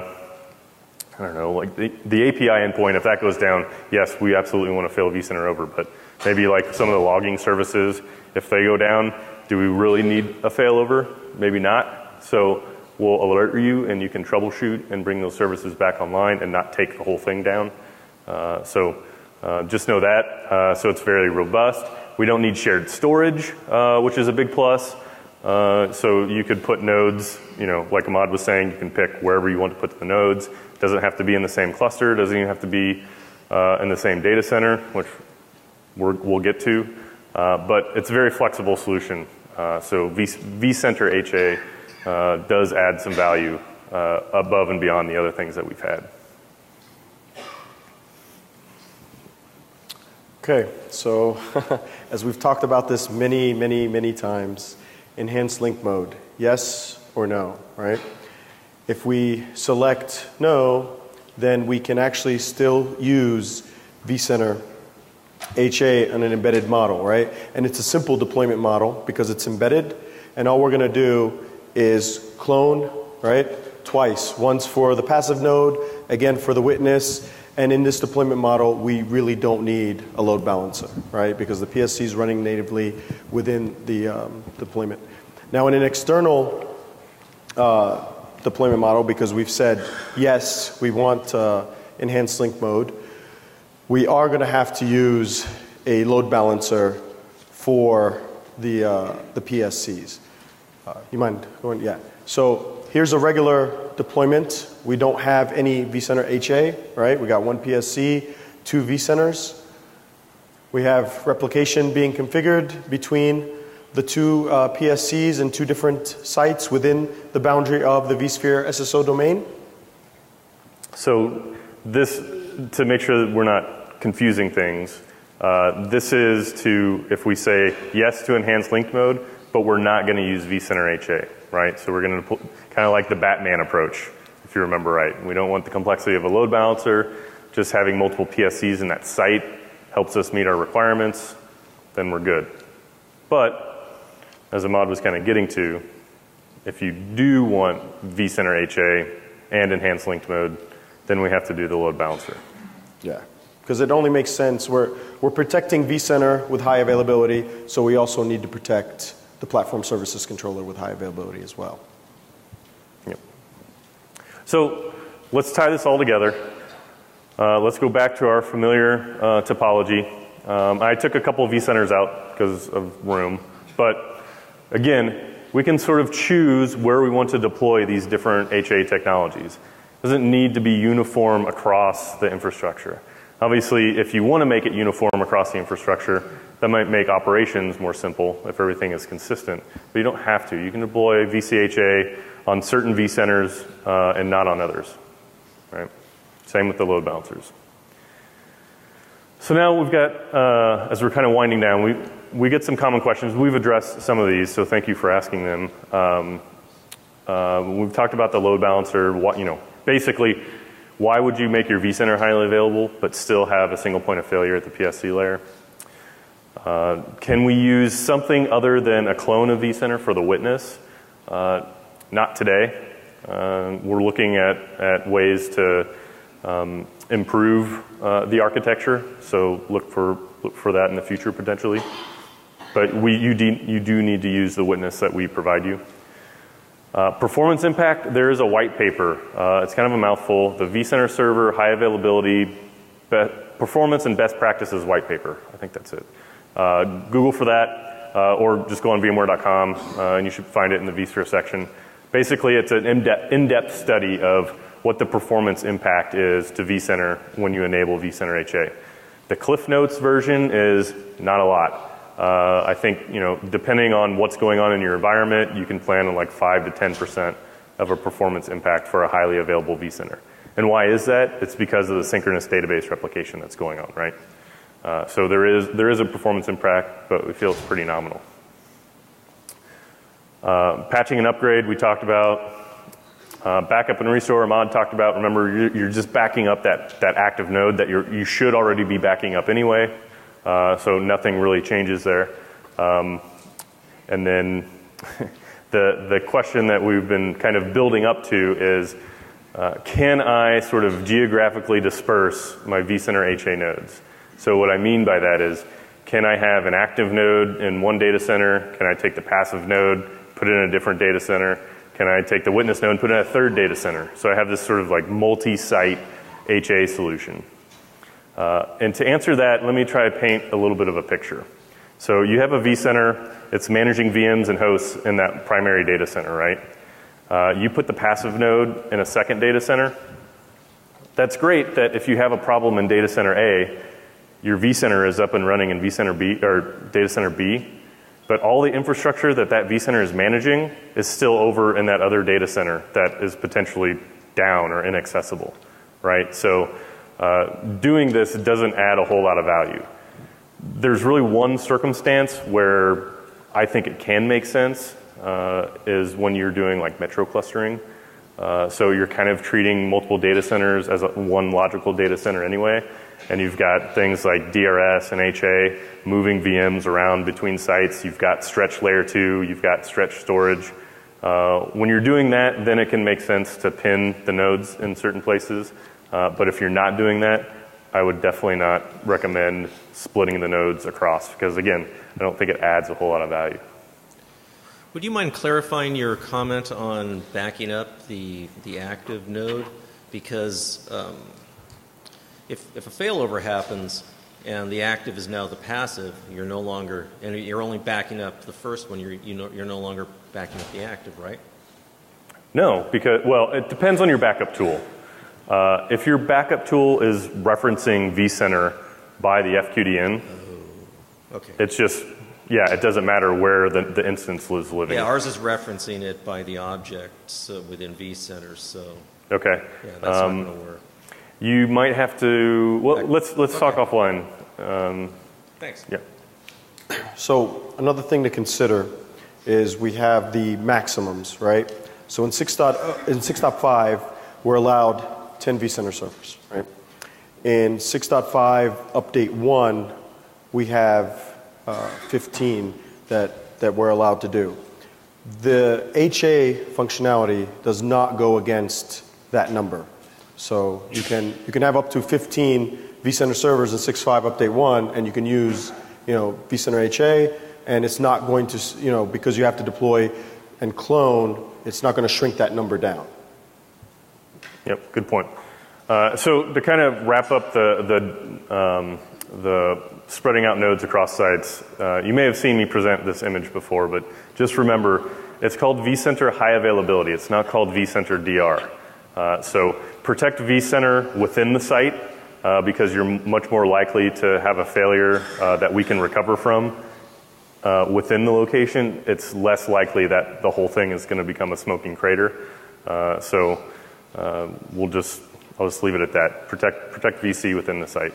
don't know, like the API endpoint, if that goes down, yes, we absolutely want to fail vCenter over. But maybe like some of the logging services, if they go down, do we really need a failover? Maybe not. So we'll alert you and you can troubleshoot and bring those services back online and not take the whole thing down. Just know that. So it's very robust. We don't need shared storage, which is a big plus. So you could put nodes, like Ahmad was saying, you can pick wherever you want to put the nodes. It doesn't have to be in the same cluster. It doesn't even have to be in the same data center, which we'll get to. But it's a very flexible solution. So vCenter HA does add some value above and beyond the other things that we've had. Okay, so as we've talked about this many times, enhanced link mode, yes or no, right? If we select no, then we can actually still use vCenter HA on an embedded model, right? And it's a simple deployment model because it's embedded, and all we're going to do is clone, right, twice. Once for the passive node, again for the witness. And in this deployment model, we really don't need a load balancer, right? Because the PSC is running natively within the deployment. Now, in an external deployment model, because we've said, yes, we want enhanced link mode, we are going to have to use a load balancer for the PSCs. You mind going? Yeah. So here's a regular deployment. We don't have any vCenter HA, right? We got one PSC, 2 vCenters. We have replication being configured between the 2 PSCs and 2 different sites within the boundary of the vSphere SSO domain. So this, to make sure that we're not confusing things, this is to, if we say yes to enhanced link mode, but we're not going to use vCenter HA, right? So we're going to kind of like the Batman approach, if you remember right. We don't want the complexity of a load balancer. Just having multiple PSCs in that site helps us meet our requirements, then we're good. But, as Ahmad was kind of getting to, if you do want vCenter HA and enhanced linked mode, then we have to do the load balancer. Yeah, because it only makes sense. We're protecting vCenter with high availability, so we also need to protect the platform services controller with high availability as well. Yep. So let's tie this all together. Let's go back to our familiar topology. I took a couple of vCenters out because of room, but again, we can sort of choose where we want to deploy these different HA technologies. It doesn't need to be uniform across the infrastructure. Obviously, if you want to make it uniform across the infrastructure, that might make operations more simple if everything is consistent. But you don't have to. You can deploy vCHA on certain vCenters and not on others. Right? Same with the load balancers. So now we've got, as we're kind of winding down, we get some common questions. We've addressed some of these, so thank you for asking them. We've talked about the load balancer. Basically, why would you make your vCenter highly available but still have a single point of failure at the PSC layer? Can we use something other than a clone of vCenter for the witness? Not today. We're looking at ways to improve the architecture, so look for that in the future potentially. But you do need to use the witness that we provide you. Performance impact, there is a white paper. It's kind of a mouthful. The vCenter server, high availability, performance and best practices white paper. I think that's it. Google for that, or just go on VMware.com, and you should find it in the vSphere section. Basically, it's an in-depth study of what the performance impact is to vCenter when you enable vCenter HA. The Cliff Notes version is not a lot. I think, depending on what's going on in your environment, you can plan on like 5 to 10% of a performance impact for a highly available vCenter. And why is that? It's because of the synchronous database replication that's going on, right? So there is a performance impact, but we feel it's pretty nominal. Patching and upgrade, we talked about. Backup and restore, Ahmad talked about. Remember, you're just backing up that active node that you should already be backing up anyway. So nothing really changes there. And then the question that we've been kind of building up to is, can I sort of geographically disperse my vCenter HA nodes? So what I mean by that is, can I have an active node in one data center? Can I take the passive node, put it in a different data center? Can I take the witness node and put it in a third data center? So I have this sort of like multi-site HA solution. And to answer that, let me try to paint a little bit of a picture. So you have a vCenter, it's managing VMs and hosts in that primary data center, right? You put the passive node in a second data center. That's great that if you have a problem in data center A, your vCenter is up and running in vCenter B, or data center B, but all the infrastructure that vCenter is managing is still over in that other data center that is potentially down or inaccessible, right? So doing this doesn't add a whole lot of value. There's really one circumstance where I think it can make sense, is when you're doing like metro clustering. So you're kind of treating multiple data centers as one logical data center anyway. And you've got things like DRS and HA moving VMs around between sites. You've got stretch layer 2. You've got stretch storage. When you're doing that, then it can make sense to pin the nodes in certain places. But if you're not doing that, I would definitely not recommend splitting the nodes across because, again, I don't think it adds a whole lot of value. Would you mind clarifying your comment on backing up the active node? Because if a failover happens and the active is now the passive, you're no longer, and you're only backing up the first one, you're no longer backing up the active, right? No, because, well, it depends on your backup tool. If your backup tool is referencing vCenter by the FQDN, okay. It's just, yeah, it doesn't matter where the instance is living. Yeah, ours is referencing it by the objects within vCenter, so. Okay. Yeah, that's not going to work. You might have to, well, let's talk offline. Thanks. Yeah. So another thing to consider is we have the maximums, right? So in 6.5, we're allowed 10 vCenter servers, right? In 6.5 update 1, we have 15 that we're allowed to do. The HA functionality does not go against that number. So you can have up to 15 vCenter servers in 6.5 update 1, and you can use vCenter HA, and it's not going to because you have to deploy and clone, it's not going to shrink that number down. Yep, good point. So to kind of wrap up the spreading out nodes across sites, you may have seen me present this image before, but just remember, it's called vCenter High Availability. It's not called vCenter DR. So protect vCenter within the site because you're much more likely to have a failure that we can recover from within the location. It's less likely that the whole thing is going to become a smoking crater. So I'll just leave it at that. Protect VC within the site.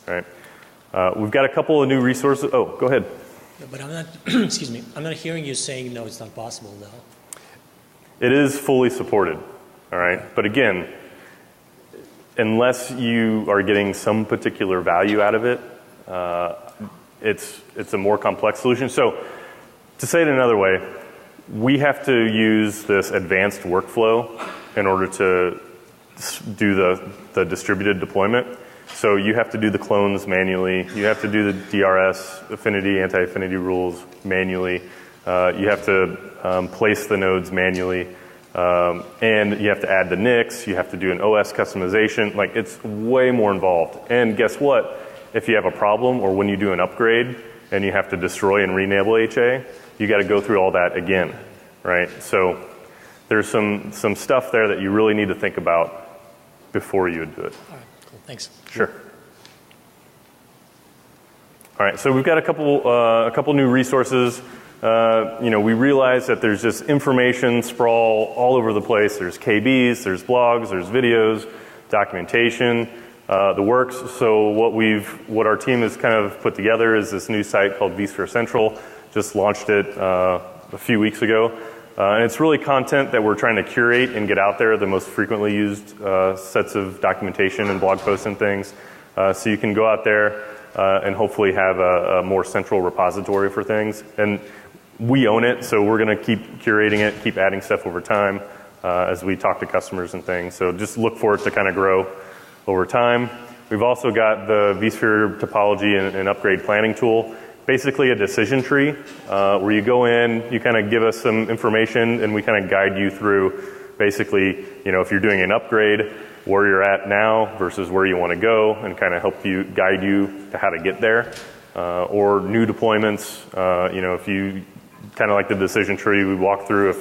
All right. We've got a couple of new resources. Oh, go ahead. But I'm not, excuse me, I'm not hearing you saying, no, it's not possible, though. It is fully supported, all right? But again, unless you are getting some particular value out of it, it's a more complex solution. So to say it another way, we have to use this advanced workflow in order to do the distributed deployment. So you have to do the clones manually. You have to do the DRS, affinity, anti-affinity rules manually. You have to place the nodes manually. And you have to add the NICs. You have to do an OS customization. Like, it's way more involved. And guess what? If you have a problem or when you do an upgrade and you have to destroy and re-enable HA, you got to go through all that again, right? So there's some stuff there that you really need to think about before you would do it. All right, cool. Thanks. Sure. All right, so we've got a couple new resources. We realize that there's just information sprawl all over the place. There's KBs, there's blogs, there's videos, documentation, the works. So what our team has kind of put together is this new site called vSphere Central. Just launched it a few weeks ago. And it's really content that we're trying to curate and get out there, the most frequently used sets of documentation and blog posts and things. So you can go out there and hopefully have a more central repository for things. And we own it, so we're going to keep curating it, keep adding stuff over time as we talk to customers and things. So just look for it to kind of grow over time. We've also got the vSphere topology and upgrade planning tool. Basically a decision tree where you go in, you kind of give us some information, and we kind of guide you through basically, if you're doing an upgrade, where you're at now versus where you want to go, and kind of help you, guide you to how to get there. Or new deployments, if you kind of like the decision tree, we walk through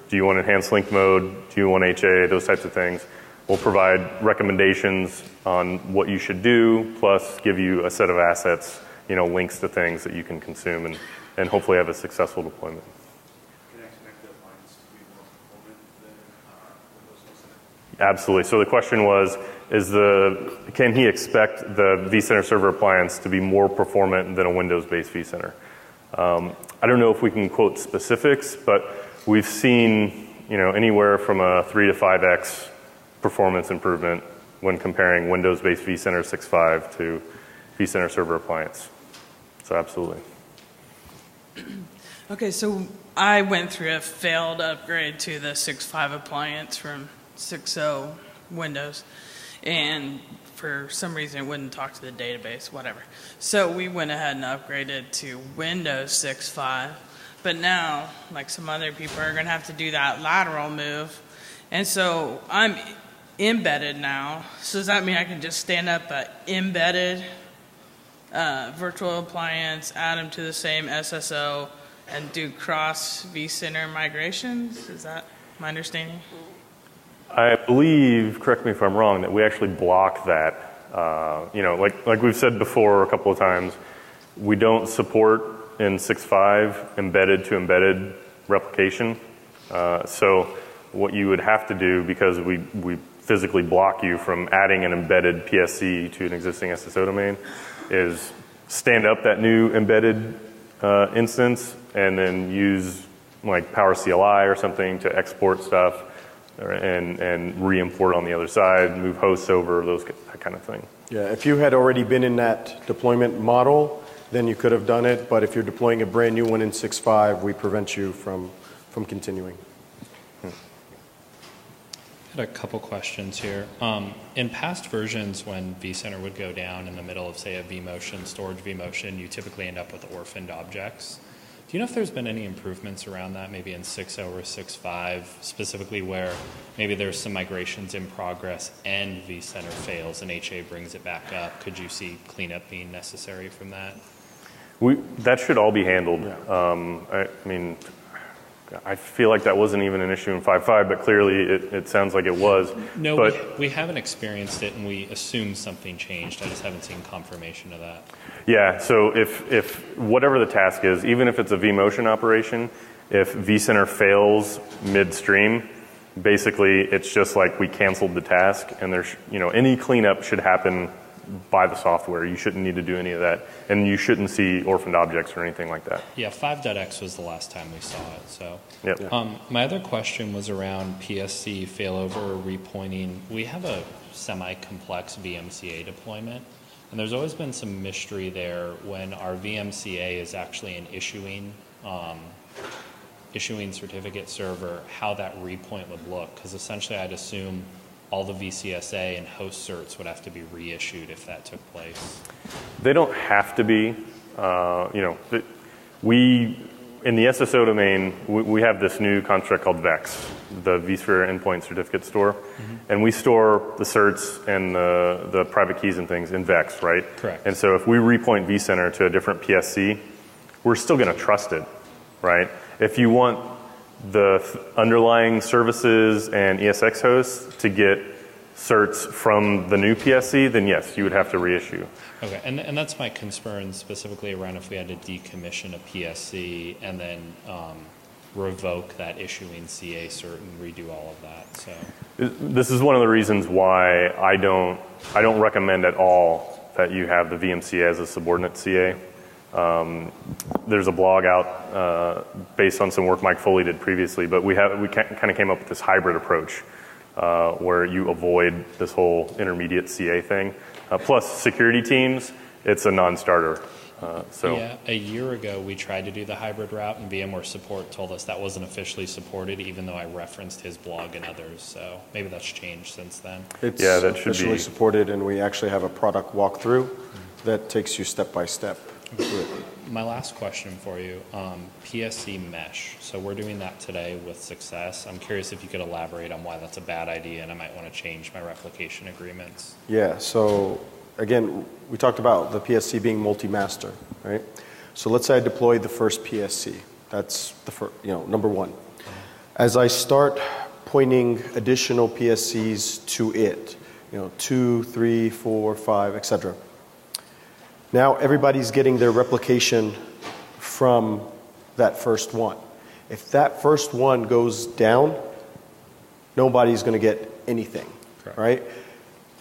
do you want enhanced link mode, do you want HA, those types of things. We'll provide recommendations on what you should do, plus give you a set of assets, links to things that you can consume and hopefully have a successful deployment. Can I expect the appliance to be more performant than Windows 10? Absolutely. So the question was, can he expect the vCenter server appliance to be more performant than a Windows-based vCenter? I don't know if we can quote specifics, but we've seen, anywhere from a 3 to 5x performance improvement when comparing Windows-based vCenter 6.5 to vCenter server appliance. So absolutely. Okay, so I went through a failed upgrade to the 6.5 appliance from 6.0 Windows, and for some reason it wouldn't talk to the database, whatever. So we went ahead and upgraded to Windows 6.5, but now, like some other people, are going to have to do that lateral move, and so I'm embedded now. So does that mean I can just stand up an embedded virtual appliance, add them to the same SSO, and do cross vCenter migrations? Is that my understanding? I believe, correct me if I'm wrong, that we actually block that. Like we've said before a couple of times, we don't support in 6.5 embedded to embedded replication. So what you would have to do, because we physically block you from adding an embedded PSC to an existing SSO domain, is stand up that new embedded instance and then use like Power CLI or something to export stuff and re-import on the other side, move hosts over, that kind of thing. Yeah, if you had already been in that deployment model, then you could have done it. But if you're deploying a brand new one in 6.5, we prevent you from continuing. I had a couple questions here. In past versions, when vCenter would go down in the middle of, say, a vMotion, storage vMotion, you typically end up with orphaned objects. Do you know if there's been any improvements around that, maybe in 6.0 or 6.5, specifically where maybe there's some migrations in progress and vCenter fails and HA brings it back up? Could you see cleanup being necessary from that? That should all be handled. Yeah. I feel like that wasn't even an issue in 5.5, but clearly it sounds like it was. No, but we haven't experienced it, and we assume something changed. I just haven't seen confirmation of that. Yeah, so if whatever the task is, even if it's a vMotion operation, if vCenter fails midstream, basically it's just like we canceled the task, and there's any cleanup should happen buy the software. You shouldn't need to do any of that. And you shouldn't see orphaned objects or anything like that. Yeah, 5.x was the last time we saw it. So, yep. My other question was around PSC failover or repointing. We have a semi-complex VMCA deployment, and there's always been some mystery there when our VMCA is actually an issuing certificate server, how that repoint would look, because essentially I'd assume all the VCSA and host certs would have to be reissued if that took place. They don't have to be. In the SSO domain, we have this new construct called VEX, the vSphere Endpoint Certificate Store, and we store the certs and the private keys and things in VEX, right? Correct. And so if we repoint vCenter to a different PSC, we're still going to trust it, right? If you want the underlying services and ESX hosts to get certs from the new PSC, then yes, you would have to reissue. Okay, and that's my concern specifically around if we had to decommission a PSC and then revoke that issuing CA cert and redo all of that. So this is one of the reasons why I don't recommend at all that you have the VMCA as a subordinate CA. There's a blog out based on some work Mike Foley did previously, but we kind of came up with this hybrid approach where you avoid this whole intermediate CA thing. Plus security teams, it's a non-starter. Yeah, a year ago we tried to do the hybrid route, and VMware support told us that wasn't officially supported, even though I referenced his blog and others. So maybe that's changed since then. It's that should officially be supported, and we actually have a product walkthrough that takes you step by step. My last question for you, PSC Mesh. So we're doing that today with success. I'm curious if you could elaborate on why that's a bad idea, and I might want to change my replication agreements. Yeah, so again, we talked about the PSC being multi-master, right? So let's say I deploy the first PSC. That's the first, number one. As I start pointing additional PSCs to it, 2, 3, 4, 5, etc. Now everybody's getting their replication from that first one. If that first one goes down, nobody's going to get anything, right?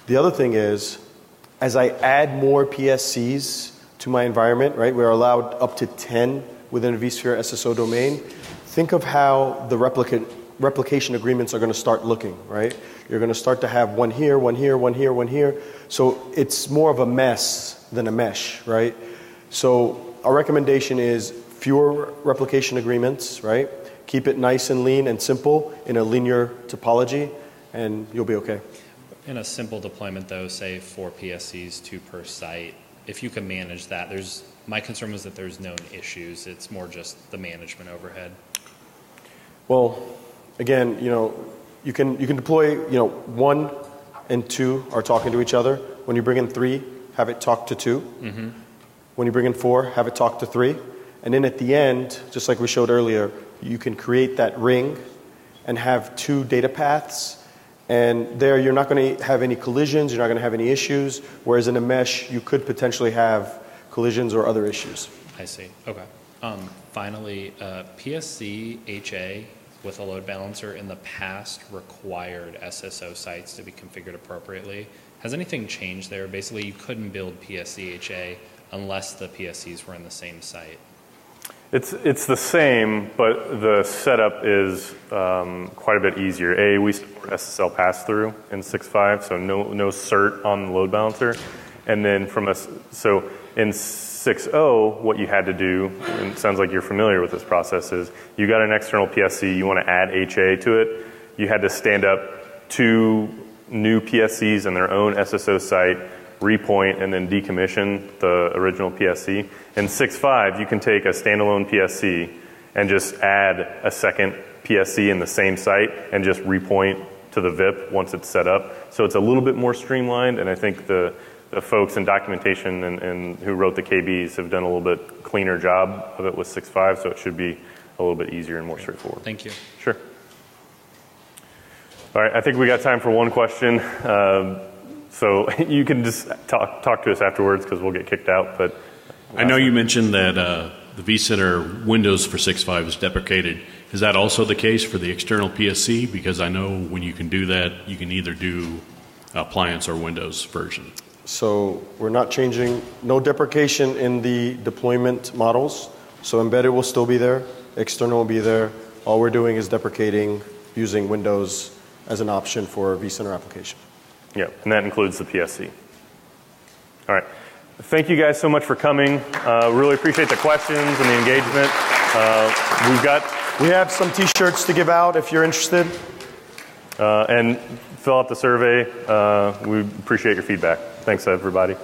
The other thing is, as I add more PSCs to my environment, right, we're allowed up to 10 within a vSphere SSO domain. Think of how the replication agreements are going to start looking, right? You're going to start to have one here, one here, one here, one here. So it's more of a mess than a mesh, right? So our recommendation is fewer replication agreements, right? Keep it nice and lean and simple in a linear topology, and you'll be okay. In a simple deployment, though, say 4 PSCs, 2 per site, if you can manage that, my concern was that there's known issues. It's more just the management overhead. Well, again, you can deploy, 1 and 2 are talking to each other. When you bring in 3, have it talk to 2. Mm-hmm. When you bring in 4, have it talk to 3. And then at the end, just like we showed earlier, you can create that ring and have 2 data paths. And there you're not going to have any collisions, you're not going to have any issues, whereas in a mesh you could potentially have collisions or other issues. I see. Okay. Finally, PSC HA with a load balancer in the past required SSO sites to be configured appropriately. Has anything changed there? Basically, you couldn't build PSC HA unless the PSCs were in the same site. It's the same, but the setup is quite a bit easier. We support SSL pass-through in 6.5, so no cert on the load balancer. And then so in 6.0, what you had to do, and it sounds like you're familiar with this process, is you got an external PSC, you want to add HA to it, you had to stand up 2 new PSCs in their own SSO site, repoint, and then decommission the original PSC. In 6.5, you can take a standalone PSC and just add a second PSC in the same site and just repoint to the VIP once it's set up. So it's a little bit more streamlined, and I think the folks in documentation and who wrote the KBs have done a little bit cleaner job of it with 6.5, so it should be a little bit easier and more straightforward. Thank you. Sure. All right, I think we got time for one question. So you can just talk to us afterwards because we'll get kicked out. But I know you mentioned that the vCenter Windows for 6.5 is deprecated. Is that also the case for the external PSC? Because I know when you can do that, you can either do appliance or Windows version. So we're not changing, no deprecation in the deployment models. So embedded will still be there, external will be there. All we're doing is deprecating using Windows as an option for a vCenter application. Yeah, and that includes the PSC. All right. Thank you guys so much for coming. Really appreciate the questions and the engagement. We have some T-shirts to give out if you're interested. And fill out the survey. We appreciate your feedback. Thanks, everybody.